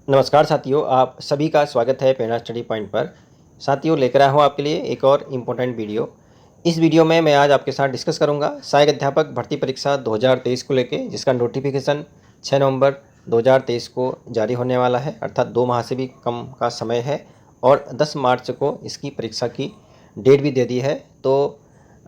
नमस्कार साथियों, आप सभी का स्वागत है प्रेरणा स्टडी पॉइंट पर। साथियों, लेकर आया हूँ आपके लिए एक और इम्पोर्टेंट वीडियो। इस वीडियो में मैं आज आपके साथ डिस्कस करूँगा सहायक अध्यापक भर्ती परीक्षा 2023 को लेके, जिसका नोटिफिकेशन 6 नवंबर 2023 को जारी होने वाला है, अर्थात 2 माह से भी कम का समय है और 10 मार्च को इसकी परीक्षा की डेट भी दे दी है। तो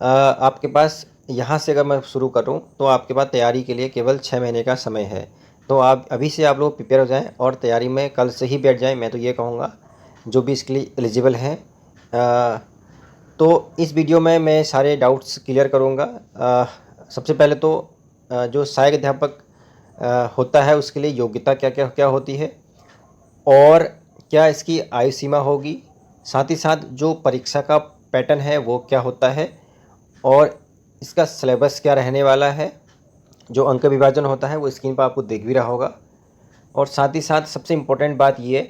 आपके पास यहाँ से अगर मैं शुरू करूँ तो आपके पास तैयारी के लिए केवल 6 महीने का समय है। तो आप अभी से आप लोग प्रिपेयर हो जाएं और तैयारी में कल से ही बैठ जाएं, मैं तो ये कहूँगा, जो भी इसके लिए एलिजिबल हैं। तो इस वीडियो में मैं सारे डाउट्स क्लियर करूँगा। सबसे पहले तो जो सहायक अध्यापक होता है उसके लिए योग्यता क्या क्या क्या होती है और क्या इसकी आयु सीमा होगी, साथ ही साथ जो परीक्षा का पैटर्न है वो क्या होता है और इसका सिलेबस क्या रहने वाला है। जो अंक विभाजन होता है वो स्क्रीन पर आपको दिख भी रहा होगा। और साथ ही साथ सबसे इम्पोर्टेंट बात ये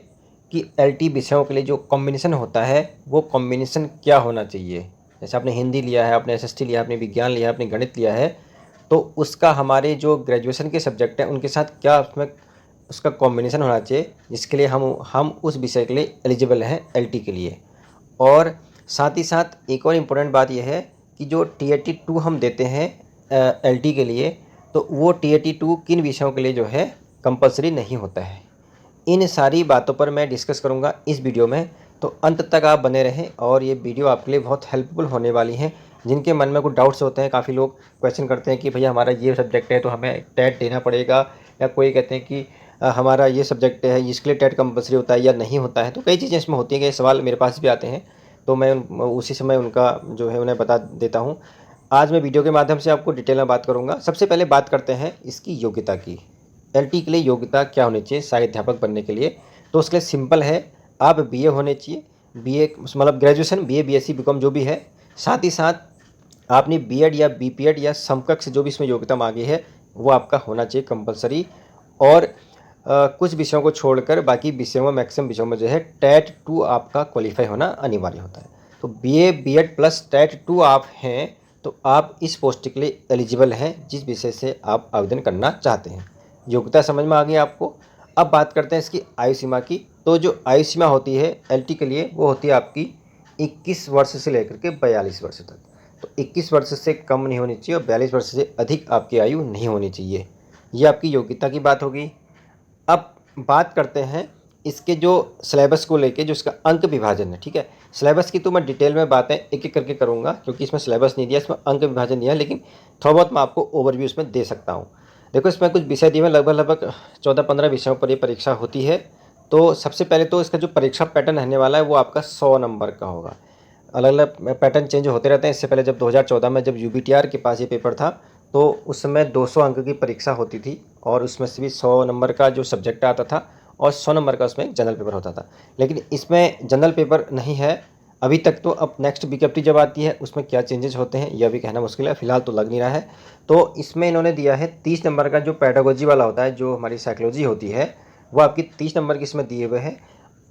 कि एलटी विषयों के लिए जो कॉम्बिनेशन होता है वो कॉम्बिनेशन क्या होना चाहिए। जैसे आपने हिंदी लिया है, आपने एसएसटी लिया है, आपने विज्ञान लिया है, आपने गणित लिया है, तो उसका हमारे जो ग्रेजुएशन के सब्जेक्ट हैं उनके साथ क्या उसमें उसका कॉम्बिनेशन होना चाहिए, जिसके लिए हम उस विषय के लिए एलिजिबल हैं एलटी के लिए। और साथ ही साथ एक और इम्पोर्टेंट बात यह है कि जो टीएटी 2 हम देते हैं एलटी के लिए, तो वो टीएटी 2 किन विषयों के लिए जो है कंपलसरी नहीं होता है। इन सारी बातों पर मैं डिस्कस करूंगा इस वीडियो में, तो अंत तक आप बने रहें और ये वीडियो आपके लिए बहुत हेल्पफुल होने वाली है। जिनके मन में कुछ डाउट्स होते हैं, काफ़ी लोग क्वेश्चन करते हैं कि भैया हमारा ये सब्जेक्ट है तो हमें टेट देना पड़ेगा, या कोई कहते हैं कि हमारा ये सब्जेक्ट है इसके लिए टेट कंपलसरी होता है या नहीं होता है। तो कई चीज़ें इसमें होती हैं, कई सवाल मेरे पास भी आते हैं, तो मैं उसी समय उनका जो है उन्हें बता देता हूँ। आज मैं वीडियो के माध्यम से आपको डिटेल में बात करूँगा। सबसे पहले बात करते हैं इसकी योग्यता की। एलटी के लिए योग्यता क्या होनी चाहिए सहायक अध्यापक बनने के लिए? तो उसके लिए सिंपल है, आप बीए होने चाहिए। बीए मतलब ग्रेजुएशन, बीए, बीएससी, बीकॉम जो भी है। साथ ही साथ आपने बीएड या बीपीएड या समकक्ष जो भी इसमें योग्यता मांगी है वो आपका होना चाहिए कंपलसरी। और कुछ विषयों को छोड़कर बाकी विषयों में, मैक्सिमम विषयों में जो है टेट 2 आपका क्वालिफाई होना अनिवार्य होता है। तो बीए, बीएड प्लस टेट 2 आप हैं तो आप इस पोस्ट के लिए एलिजिबल हैं जिस विषय से आप आवेदन करना चाहते हैं। योग्यता समझ में आ गई आपको। अब बात करते हैं इसकी आयु सीमा की। तो जो आयु सीमा होती है एलटी के लिए वो होती है आपकी 21 वर्ष से लेकर के 42 वर्ष तक। तो 21 वर्ष से कम नहीं होनी चाहिए और 42 वर्ष से अधिक आपकी आयु नहीं होनी चाहिए। ये आपकी योग्यता की बात होगी। अब बात करते हैं इसके जो सिलेबस को लेके, जो इसका अंक विभाजन है। ठीक है, सिलेबस की तो मैं डिटेल में बातें एक एक करके करूँगा, क्योंकि इसमें सिलेबस नहीं दिया, इसमें अंक विभाजन दिया है, लेकिन थोड़ा बहुत मैं आपको ओवरव्यू इसमें दे सकता हूँ। देखो, इसमें कुछ विषय दिए हैं, लगभग 14-15 विषयों पर ये परीक्षा होती है। तो सबसे पहले तो इसका जो परीक्षा पैटर्न रहने वाला है वो आपका 100 नंबर का होगा। अलग अलग पैटर्न चेंज होते रहते हैं। इससे पहले जब 2014 में जब यूबीटीआर के पास ये पेपर था तो उस समय 200 अंक की परीक्षा होती थी और उसमें से भी 100 नंबर का जो सब्जेक्ट आता था और 100 नंबर का उसमें जनरल पेपर होता था। लेकिन इसमें जनरल पेपर नहीं है अभी तक। तो अब नेक्स्ट बीकेएफटी जब आती है उसमें क्या चेंजेस होते हैं यह भी कहना मुश्किल है, फिलहाल तो लग नहीं रहा है। तो इसमें इन्होंने दिया है 30 नंबर का जो पेडागोजी वाला होता है, जो हमारी साइकोलॉजी होती है, वो आपकी 30 नंबर की इसमें दिए हुए हैं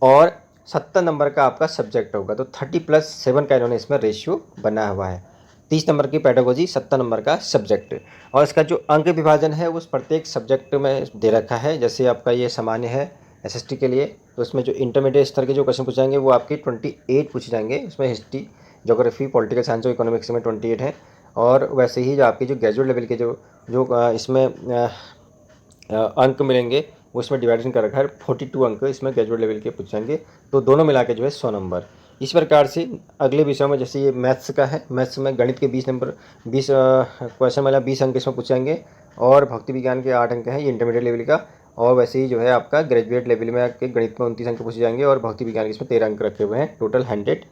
और 70 नंबर का आपका सब्जेक्ट होगा। तो 30+7 का इन्होंने इसमें रेशियो बनाया हुआ है। 30 नंबर की पेडागोजी, 70 नंबर का सब्जेक्ट। और इसका जो अंक विभाजन है वो उस प्रत्येक सब्जेक्ट में दे रखा है। जैसे आपका ये सामान्य है एसएसटी के लिए, तो उसमें जो इंटरमीडिएट स्तर के जो क्वेश्चन पूछे जाएंगे वो आपके 28 पूछे जाएंगे। उसमें हिस्ट्री, ज्योग्राफी, पॉलिटिकल साइंस और इकोनॉमिक्स में 28 है। और वैसे ही जो आपके जो ग्रेजुएट लेवल के जो जो इसमें अंक मिलेंगे वो इसमें डिवाइडेशन कर रखा है। 42 अंक इसमें ग्रेजुएट लेवल के पूछेंगे, तो दोनों मिला के जो है 100 नंबर। इस प्रकार से अगले विषयों में, जैसे ये मैथ्स का है, मैथ्स में गणित के 20 नंबर, 20 क्वेश्चन मतलब 20 अंक इसमें पूछेंगे और भौतिक विज्ञान के 8 अंक हैं, ये इंटरमीडिएट लेवल का। और वैसे ही जो है आपका ग्रेजुएट लेवल में आपके गणित में 29 अंक पूछे जाएंगे और भौतिक विज्ञान के इसमें 13 अंक रखे हुए हैं, टोटल 100।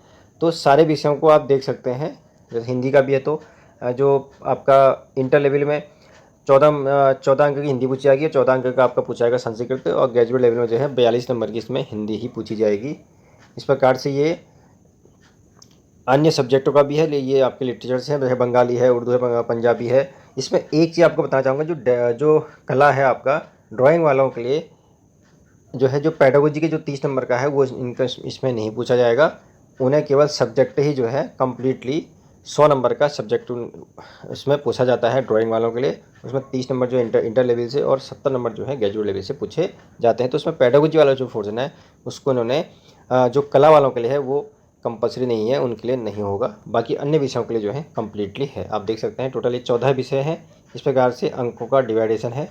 तो सारे विषयों को आप देख सकते हैं। जैसे हिंदी का भी है तो जो आपका इंटर लेवल में 14 अंक की हिंदी पूछी जाएगी, 14 अंक का आपका पूछा जाएगा संस्कृत, और ग्रेजुएट लेवल में जो है 42 नंबर की इसमें हिंदी ही पूछी जाएगी। इस प्रकार से ये अन्य सब्जेक्टों का भी है। ये आपके लिटरेचर्स हैं, जैसे बंगाली है, उर्दू है, पंजाबी है। इसमें एक चीज़ आपको बताना चाहूँगा, जो कला है आपका ड्राइंग वालों के लिए जो है, जो पेडागोजी के जो 30 नंबर का है वो इनका इसमें नहीं पूछा जाएगा। उन्हें केवल सब्जेक्ट ही जो है कम्प्लीटली 100 नंबर का सब्जेक्ट इसमें पूछा जाता है ड्राइंग वालों के लिए। उसमें 30 नंबर जो इंटर लेवल से और 70 नंबर जो है ग्रेजुएट लेवल से पूछे जाते हैं। तो उसमें पेडागोजी वाला जो पोर्शन है उसको इन्होंने जो कला वालों के लिए है वो कंपलसरी नहीं है, उनके लिए नहीं होगा। बाकी अन्य विषयों के लिए जो है कम्प्लीटली है। आप देख सकते हैं टोटल ये 14 विषय हैं। इस प्रकार से अंकों का डिवाइडेशन है।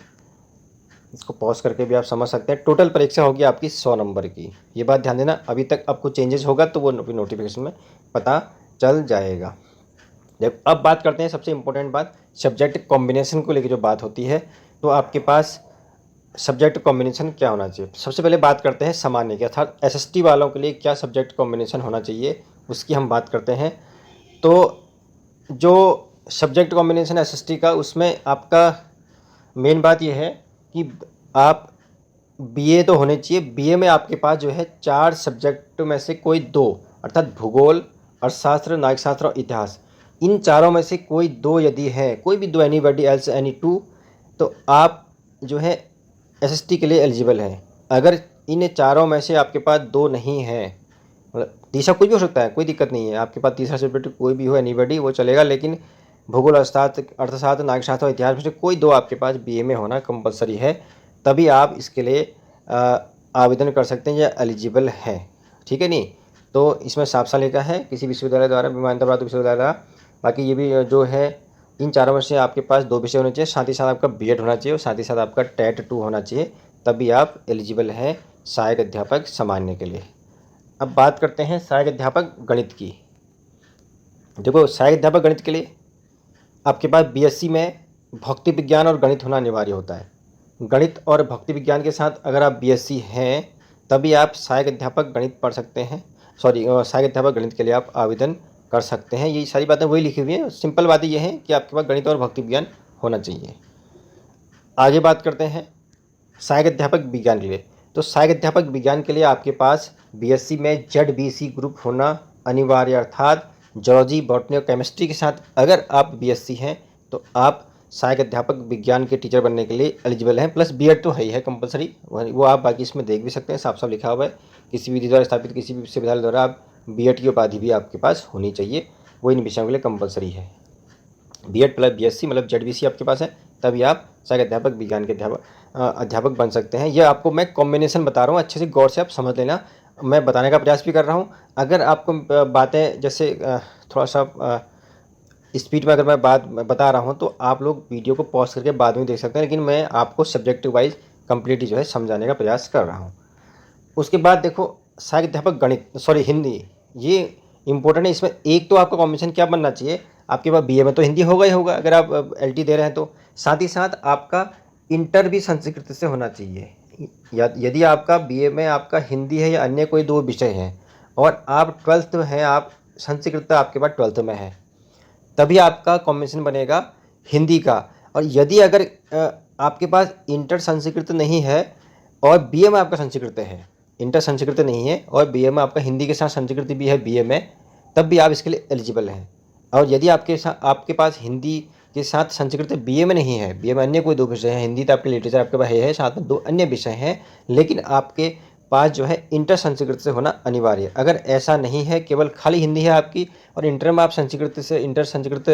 इसको पॉज करके भी आप समझ सकते हैं। टोटल परीक्षा होगी आपकी 100 नंबर की। ये बात ध्यान देना, अभी तक आपको चेंजेस होगा तो वो नोटिफिकेशन में पता चल जाएगा। जब अब बात करते हैं सबसे इम्पोर्टेंट बात, सब्जेक्ट कॉम्बिनेशन को लेकर जो बात होती है, तो आपके पास सब्जेक्ट कॉम्बिनेशन क्या होना चाहिए। सबसे पहले बात करते हैं सामान्य की, अर्थात एसएसटी वालों के लिए क्या सब्जेक्ट कॉम्बिनेशन होना चाहिए उसकी हम बात करते हैं। तो जो सब्जेक्ट कॉम्बिनेशन एसएसटी का, उसमें आपका मेन बात यह है कि आप बीए तो होने चाहिए। बीए में आपके पास जो है 4 सब्जेक्ट में से कोई 2, अर्थात भूगोल, अर्थशास्त्र, नागरिक शास्त्र और इतिहास, इन चारों में से कोई 2 यदि है, कोई भी 2, एनीबडी एल्स एनी 2, तो आप जो है एसएसटी के लिए एलिजिबल हैं। अगर इन चारों में से आपके पास 2 नहीं है, मतलब तीसरा कुछ भी हो सकता है, कोई दिक्कत नहीं है, आपके पास तीसरा सब्जेक्ट कोई भी हो, एनीबडी, वो चलेगा, लेकिन भूगोल, अर्थशास्त्र, नागरिक शास्त्र और इतिहास में से कोई 2 आपके पास बीए में होना कंपलसरी है, तभी आप इसके लिए आवेदन कर सकते हैं या एलिजिबल हैं। ठीक है नहीं, तो इसमें साफ साफ लिखा है किसी विश्वविद्यालय द्वारा, मान्यता प्राप्त विश्वविद्यालय द्वारा। बाकी ये भी जो है इन चारों में से आपके पास 2 विषय होने चाहिए, साथ ही साथ आपका बीएड होना चाहिए और साथ ही साथ आपका टेट 2 होना चाहिए, तभी आप एलिजिबल हैं सहायक अध्यापक सामान्य के लिए। अब बात करते हैं सहायक अध्यापक गणित की। देखो, सहायक अध्यापक गणित के लिए आपके पास बीएससी में भौतिक विज्ञान और गणित होना अनिवार्य होता है। गणित और भौतिक विज्ञान के साथ अगर आप बीएससी हैं तभी आप सहायक अध्यापक गणित पढ़ सकते हैं, सहायक अध्यापक गणित के लिए आप आवेदन कर सकते हैं। ये सारी बातें वही लिखी हुई हैं। सिंपल बातें ये हैं कि आपके पास गणित और भौतिक विज्ञान होना चाहिए। आगे बात करते हैं सहायक अध्यापक विज्ञान के लिए। तो सहायक अध्यापक विज्ञान के लिए आपके पास बीएससी में जेडबीसी ग्रुप होना अनिवार्य, अर्थात जूलॉजी, बॉटनी और केमिस्ट्री के साथ अगर आप बीएससी हैं तो आप सहायक अध्यापक विज्ञान के टीचर बनने के लिए एलिजिबल हैं। प्लस बीएड तो है ही है कंपलसरी, वो आप बाकी इसमें देख भी सकते हैं, साफ साफ लिखा हुआ है। किसी विधि द्वारा स्थापित किसी भी विश्वविद्यालय द्वारा आप बीएड की उपाधि भी आपके पास होनी चाहिए, वो इन विषयों के लिए कंपलसरी है। बीएड प्लस बीएससी मतलब जेडबीसी आपके पास है, तभी आप सहायक अध्यापक विज्ञान के अध्यापक बन सकते हैं। यह आपको मैं कॉम्बिनेशन बता रहा हूँ, अच्छे से गौर से आप समझ लेना। मैं बताने का प्रयास भी कर रहा हूँ। अगर आपको बातें जैसे थोड़ा सा स्पीड में अगर मैं बात बता रहा हूँ तो आप लोग वीडियो को पॉज करके बाद में देख सकते हैं, लेकिन मैं आपको सब्जेक्ट वाइज कम्प्लीटली जो है समझाने का प्रयास कर रहा हूँ। उसके बाद देखो, सहायक अध्यापक गणित हिंदी, ये इंपॉर्टेंट है। इसमें एक तो आपका कॉम्बिनेशन क्या बनना चाहिए, आपके पास बीए में तो हिंदी होगा ही होगा अगर आप एलटी दे रहे हैं तो, साथ ही साथ आपका इंटर भी संस्कृत से होना चाहिए। यदि आपका बीए में आपका हिंदी है या अन्य कोई 2 विषय हैं और आप 12th में हैं, आप संस्कृत आपके पास 12th में है, तभी आपका कॉम्बिनेशन बनेगा हिंदी का। और यदि अगर आपके पास इंटर संस्कृत नहीं है और बीए में आपका संस्कृत है, इंटर संस्कृत नहीं है और बीए में आपका हिंदी के साथ संस्कृत भी है बीए में, तब भी आप इसके लिए एलिजिबल हैं। और यदि आपके पास हिंदी के साथ संस्कृत बीए में नहीं है, बीए में अन्य कोई 2 विषय हैं, हिंदी तो आपके लिटरेचर आपके पास है, साथ में 2 अन्य विषय हैं, लेकिन आपके पास जो है इंटर संस्कृत से होना अनिवार्य है। अगर ऐसा नहीं है, केवल खाली हिंदी है आपकी और इंटर में आप इंटर संस्कृत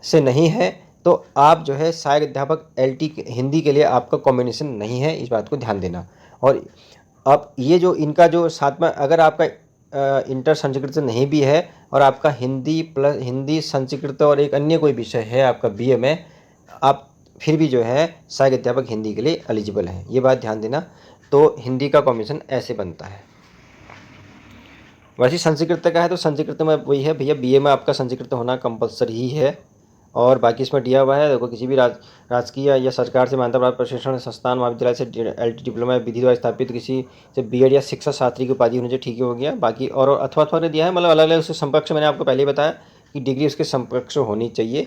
से नहीं है, तो आप जो है सहायक अध्यापक एलटी हिंदी के लिए आपका कॉम्बिनेशन नहीं है, इस बात को ध्यान देना। और अब ये जो इनका जो साथ में अगर आपका इंटर संस्कृत से नहीं भी है और आपका हिंदी प्लस हिंदी संस्कृत और एक अन्य कोई विषय है आपका बीए में, आप फिर भी जो है सहायक अध्यापक हिंदी के लिए एलिजिबल हैं, ये बात ध्यान देना। तो हिंदी का कॉम्बिनेशन ऐसे बनता है। वैसे संस्कृत का है तो संस्कृत में वही है भैया, बीए में आपका संस्कृत होना कंपलसरी ही है। और बाकी इसमें दिया हुआ है, देखो किसी भी राजकीय या सरकार से मान्यता प्राप्त प्रशिक्षण संस्थान महाविद्यालय से एलटी डिप्लोमा विधि द्वारा स्थापित किसी से बीएड या शिक्षा शास्त्री की उपाधि होनी चाहिए, ठीक ही हो गया। बाकी और अथवा ने दिया है, मतलब अलग अलग उसके समकक्ष, मैंने आपको पहले ही बताया कि डिग्री उसके समकक्ष होनी चाहिए।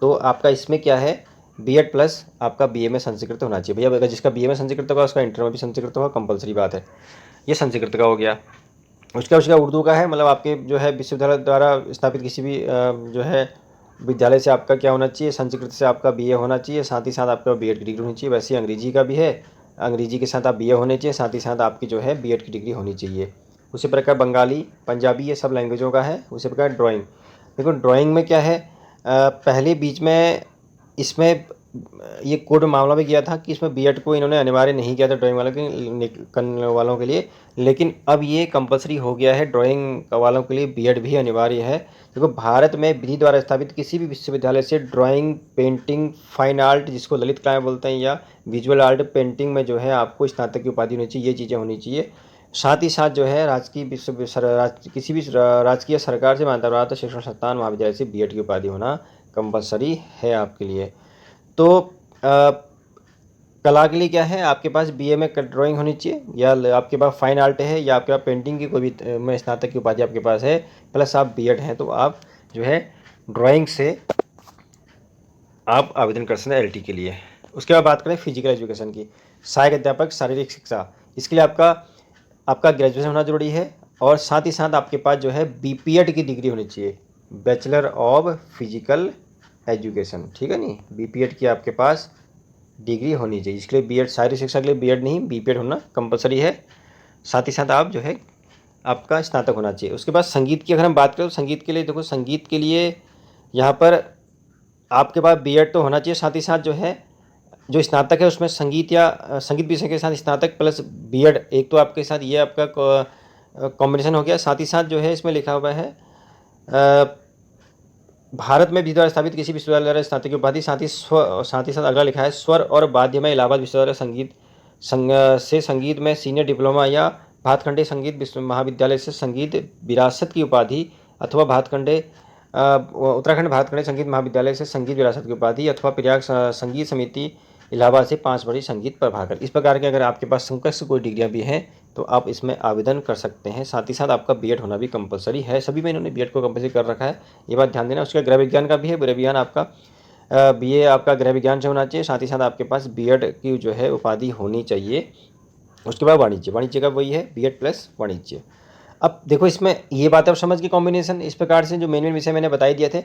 तो आपका इसमें क्या है, बीएड प्लस आपका बीए में संस्कृत होना चाहिए भैया। अगर जिसका बीए में संस्कृत होगा उसका इंटर में भी संस्कृत होगा, कंपलसरी बात है। ये संस्कृत का हो गया। उसका उर्दू का है, मतलब आपके जो है विश्वविद्यालय द्वारा स्थापित किसी भी जो है विद्यालय से आपका क्या होना चाहिए, संस्कृत से आपका बीए होना चाहिए, साथ ही साथ आपका बीएड की डिग्री होनी चाहिए। वैसे अंग्रेजी का भी है, अंग्रेजी के साथ आप बीए होने चाहिए, साथ ही साथ आपकी जो है बीएड की डिग्री होनी चाहिए। उसी प्रकार बंगाली, पंजाबी, ये सब लैंग्वेजों का है। उसी प्रकार ड्राइंग, देखो ड्राइंग में क्या है, पहले बीच में इसमें ये कोड मामला भी किया था कि इसमें बीएड को इन्होंने अनिवार्य नहीं किया था ड्राइंग वालों के लिए, लेकिन अब ये कंपलसरी हो गया है, ड्राइंग वालों के लिए बीएड भी अनिवार्य है। देखो भारत में विधि द्वारा स्थापित किसी भी विश्वविद्यालय से ड्राइंग, पेंटिंग, फाइन आर्ट जिसको ललित कला बोलते हैं या विजुअल आर्ट, पेंटिंग में जो है आपको स्नातक की उपाधि होनी चाहिए, ये चीज़ें होनी चाहिए। साथ ही साथ जो है किसी भी राजकीय सरकार से मान्यता प्राप्त शिक्षण संस्थान महाविद्यालय से बीएड की उपाधि होना कंपलसरी है आपके लिए। तो कला के लिए क्या है, आपके पास बीए में ड्राइंग होनी चाहिए, या आपके पास फाइन आर्ट है, या आपके पास पेंटिंग की कोई भी में स्नातक की उपाधि आपके पास है, प्लस आप बीएड हैं, तो आप जो है ड्राइंग से आप आवेदन कर सकते हैं एलटी के लिए। उसके बाद बात करें फिजिकल एजुकेशन की, सहायक अध्यापक शारीरिक शिक्षा, इसके लिए आपका ग्रेजुएशन होना जरूरी है, और साथ ही साथ आपके पास जो है बीपीएड की डिग्री होनी चाहिए, बैचलर ऑफ फिजिकल एजुकेशन, ठीक है नहीं, बीपीएड की आपके पास डिग्री होनी चाहिए। इसके लिए बीएड, शारीरिक शिक्षा के लिए बीएड नहीं, बीपीएड होना कंपलसरी है। साथ ही साथ आप जो है आपका स्नातक होना चाहिए। उसके बाद संगीत की अगर हम बात करें तो संगीत के लिए देखो, संगीत के लिए यहाँ पर आपके पास बीएड तो होना चाहिए, साथ ही साथ जो है जो स्नातक है उसमें संगीत या संगीत विषय के साथ स्नातक प्लस बीएड, एक तो आपके साथ ये आपका कॉम्बिनेशन हो गया। साथ ही साथ जो है इसमें लिखा हुआ है भारत में विधि द्वारा स्थापित किसी विश्वविद्यालय स्नातक की उपाधि, साथ ही साथ अगला लिखा है स्वर और वाद्य में इलाहाबाद विश्वविद्यालय से संगीत में सीनियर डिप्लोमा, या भातखंडे संगीत महाविद्यालय से संगीत विरासत की उपाधि, अथवा उत्तराखंड भातखंडे संगीत महाविद्यालय से संगीत विरासत की उपाधि, अथवा प्रयाग संगीत समिति इलाहाबाद से 5 वर्षीय संगीत प्रभाकर। इस प्रकार के अगर आपके पास संकट कोई डिग्रियाँ भी हैं तो आप इसमें आवेदन कर सकते हैं। साथ ही साथ आपका बीएड होना भी कंपलसरी है, सभी में इन्होंने बीएड को कंपलसरी कर रखा है, ये बात ध्यान देना। उसका गृह विज्ञान का भी है, गृह विज्ञान आपका बीए आपका गृह विज्ञान से होना चाहिए, साथ ही साथ आपके पास बीएड की जो है उपाधि होनी चाहिए। उसके बाद वाणिज्य का वही है बीएड प्लस वाणिज्य। अब देखो इसमें ये बात अब समझ के कॉम्बिनेशन इस प्रकार से जो मेन विषय मैंने बताई दिए थे।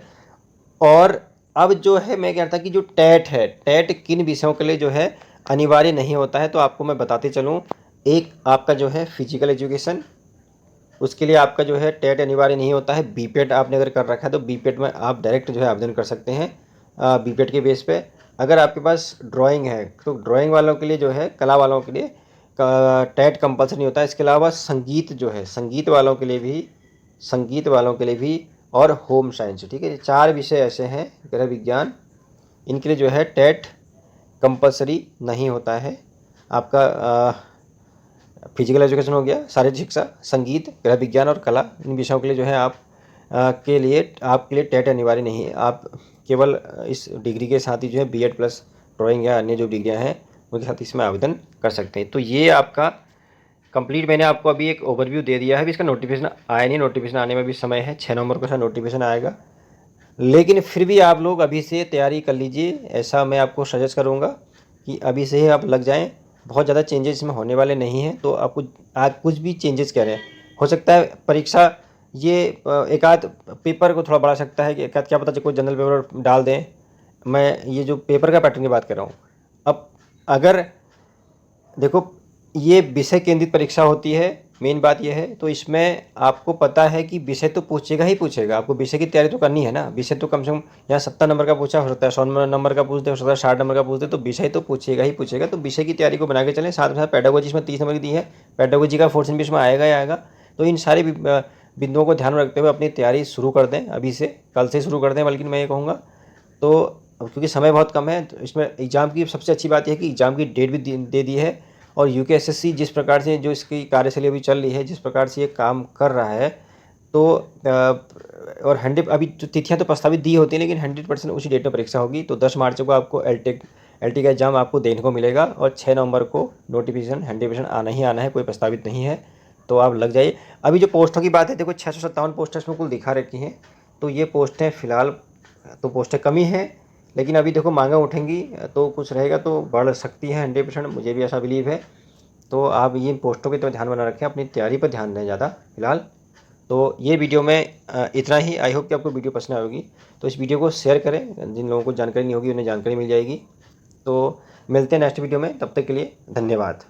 और अब जो है मैं कह रहा था कि जो टेट है, टेट किन विषयों के लिए जो है अनिवार्य नहीं होता है, तो आपको मैं बताते चलूँ। एक आपका जो है फिजिकल एजुकेशन, उसके लिए आपका जो है टेट अनिवार्य नहीं होता है। बीपेड आपने अगर कर रखा है तो बीपेड में आप डायरेक्ट जो है आवेदन कर सकते हैं बीपेड के बेस पे। अगर आपके पास ड्राइंग है तो ड्राइंग वालों के लिए जो है, कला वालों के लिए टेट कंपल्सरी नहीं होता है। इसके अलावा संगीत जो है, संगीत वालों के लिए भी और होम साइंस, ठीक है, ये 4 विषय ऐसे हैं गृह विज्ञान, इनके लिए जो है टेट कंपल्सरी नहीं होता है। आपका फिजिकल एजुकेशन हो गया, शारीरिक शिक्षा, संगीत, गृह विज्ञान और कला, इन विषयों के लिए जो है आपके लिए टेट अनिवार्य नहीं है। आप केवल इस डिग्री के साथ ही जो है बीएड प्लस ड्राइंग या अन्य जो डिग्रियां हैं उनके साथ इसमें आवेदन कर सकते हैं। तो ये आपका कंप्लीट मैंने आपको अभी एक ओवरव्यू दे दिया है। अभी इसका नोटिफिकेशन आया नहीं, नोटिफिकेशन आने में भी समय है, 6 नवंबर को नोटिफिकेशन आएगा, लेकिन फिर भी आप लोग अभी से तैयारी कर लीजिए, ऐसा मैं आपको सजेस्ट करूँगा कि अभी से ही आप लग जाएँ। बहुत ज़्यादा चेंजेस इसमें होने वाले नहीं हैं, तो आपको आज कुछ भी चेंजेस कह रहे हैं, हो सकता है परीक्षा ये एक आध पेपर को थोड़ा बढ़ा सकता है, कि एक आध क्या पता कोई जनरल पेपर डाल दें। मैं ये जो पेपर का पैटर्न की बात कर रहा हूँ। अब अगर देखो ये विषय केंद्रित परीक्षा होती है, मेन बात यह है, तो इसमें आपको पता है कि विषय तो पूछेगा ही पूछेगा, आपको विषय की तैयारी तो करनी है ना। विषय तो कम से कम यहाँ 70 नंबर का पूछा, हो सकता है 100 नंबर का पूछ दे, हो सकता है 60 नंबर का पूछ दे, तो विषय तो पूछेगा ही पूछेगा। तो विषय की तैयारी को बना के चलें। साथ में साथ पेडागोजी इसमें 30 नंबर की दी है, पेडागोजी का पोर्शन भी इसमें आएगा ही आएगा। तो इन सारे बिंदुओं को ध्यान में रखते हुए अपनी तैयारी शुरू कर दें, अभी से, कल से शुरू कर दें, बल्कि मैं ये कहूँगा। तो क्योंकि समय बहुत कम है, तो इसमें एग्ज़ाम की सबसे अच्छी बात यह है कि एग्ज़ाम की डेट भी दे दी है, और यूकेएसएससी जिस प्रकार से जो इसकी कार्यशैली अभी चल रही है, जिस प्रकार से ये काम कर रहा है, तो और 100 अभी जो तिथियाँ तो प्रस्तावित दी होती हैं, लेकिन 100% उसी डेट में परीक्षा होगी। तो 10 मार्च को आपको एलटी का एग्जाम आपको देने को मिलेगा, और 6 नवंबर को नोटिफिकेशन 100% आना ही आना है, कोई प्रस्तावित नहीं है, तो आप लग जाइए। अभी जो पोस्टों की बात है, देखो 657 पोस्टें इसमें कुल दिखा रखी हैं, तो ये पोस्टें फ़िलहाल तो पोस्टें कमी हैं, लेकिन अभी देखो मांगा उठेंगी तो कुछ रहेगा, तो बढ़ सकती है 100%, मुझे भी ऐसा बिलीव है। तो आप ये पोस्टों की तो ध्यान बना रखें, अपनी तैयारी पर ध्यान दें ज़्यादा फिलहाल। तो ये वीडियो में इतना ही। आई होप कि आपको वीडियो पसंद आएगी, तो इस वीडियो को शेयर करें, जिन लोगों को जानकारी नहीं होगी उन्हें जानकारी मिल जाएगी। तो मिलते हैं नेक्स्ट वीडियो में, तब तक के लिए धन्यवाद।